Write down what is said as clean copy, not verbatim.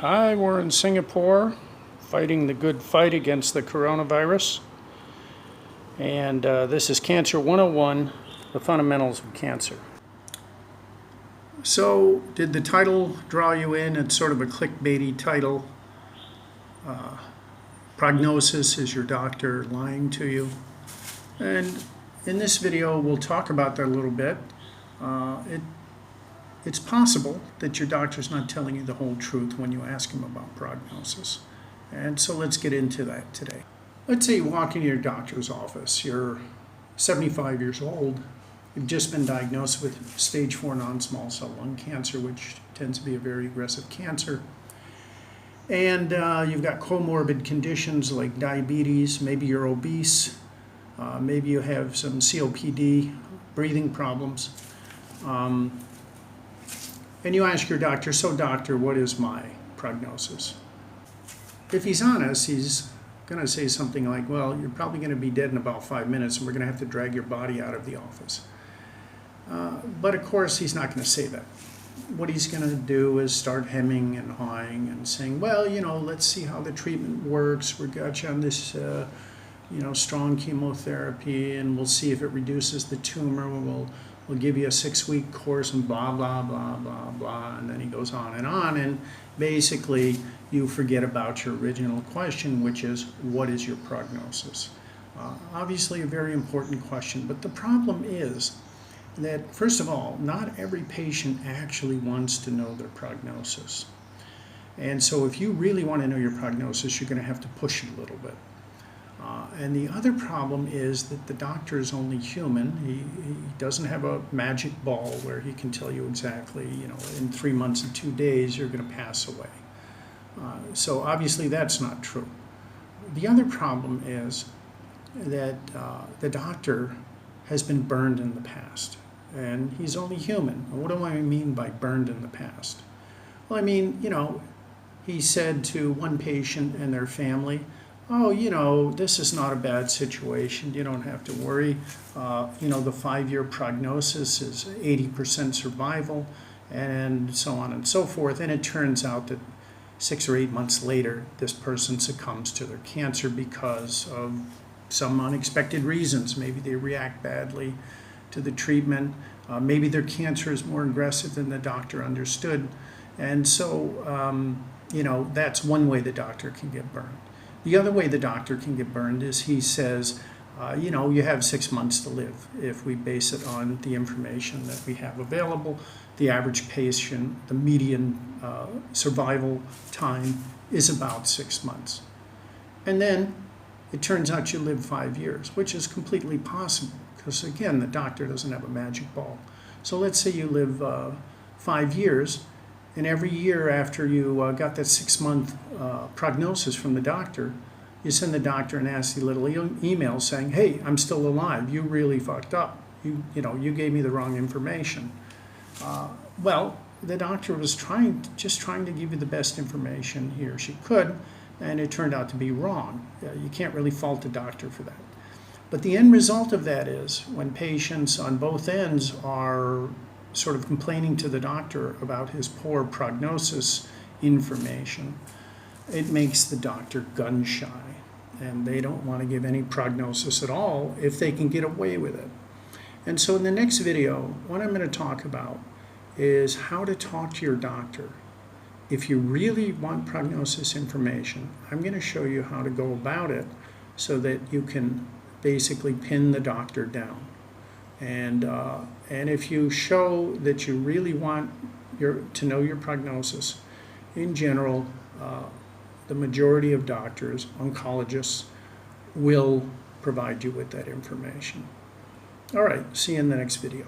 Hi, we're in Singapore fighting the good fight against the coronavirus. And this is Cancer 101, the fundamentals of cancer. So, did the title draw you in? It's sort of a clickbaity title. Prognosis, is your doctor lying to you? And in this video, we'll talk about that a little bit. It's possible that your doctor's not telling you the whole truth when you ask him about prognosis. And so let's get into that today. Let's say you walk into your doctor's office. You're 75 years old. You've just been diagnosed with stage 4 non-small cell lung cancer, which tends to be a very aggressive cancer. And you've got comorbid conditions like diabetes. Maybe you're obese. Maybe you have some COPD, breathing problems. And you ask your doctor, so doctor, what is my prognosis? If he's honest, he's going to say something like, well, you're probably going to be dead in about 5 minutes and we're going to have to drag your body out of the office. But of course, he's not going to say that. What he's going to do is start hemming and hawing and saying, well, let's see how the treatment works. We got you on this, strong chemotherapy, and we'll see if it reduces the tumor. We'll give you a 6-week course and blah, blah, blah, blah, blah. And then he goes on. And basically, you forget about your original question, which is, what is your prognosis? Obviously, a very important question. But the problem is that, first of all, not every patient actually wants to know their prognosis. And so if you really want to know your prognosis, you're going to have to push it a little bit. And the other problem is that the doctor is only human. He doesn't have a magic ball where he can tell you exactly, in 3 months and 2 days, you're going to pass away. So obviously that's not true. The other problem is that the doctor has been burned in the past, and he's only human. What do I mean by burned in the past? Well, I mean, he said to one patient and their family, oh, this is not a bad situation. You don't have to worry. The 5-year prognosis is 80% survival, and so on and so forth. And it turns out that 6 or 8 months later, this person succumbs to their cancer because of some unexpected reasons. Maybe they react badly to the treatment. Maybe their cancer is more aggressive than the doctor understood. And so, that's one way the doctor can get burned. The other way the doctor can get burned is he says, you have 6 months to live. If we base it on the information that we have available, the average patient, the median survival time is about 6 months. And then it turns out you live 5 years, which is completely possible because, again, the doctor doesn't have a magic ball. So let's say you live 5 years. And every year after you got that 6-month prognosis from the doctor, you send the doctor a nasty little email saying, hey, I'm still alive. You really fucked up. You gave me the wrong information. Well, the doctor was just trying to give you the best information he or she could, and it turned out to be wrong. You can't really fault the doctor for that. But the end result of that is when patients on both ends are sort of complaining to the doctor about his poor prognosis information, it makes the doctor gun shy, and they don't want to give any prognosis at all if they can get away with it. And so in the next video, what I'm going to talk about is how to talk to your doctor. If you really want prognosis information, I'm going to show you how to go about it so that you can basically pin the doctor down. And if you show that you really want to know your prognosis, in general, the majority of doctors, oncologists, will provide you with that information. All right, see you in the next video.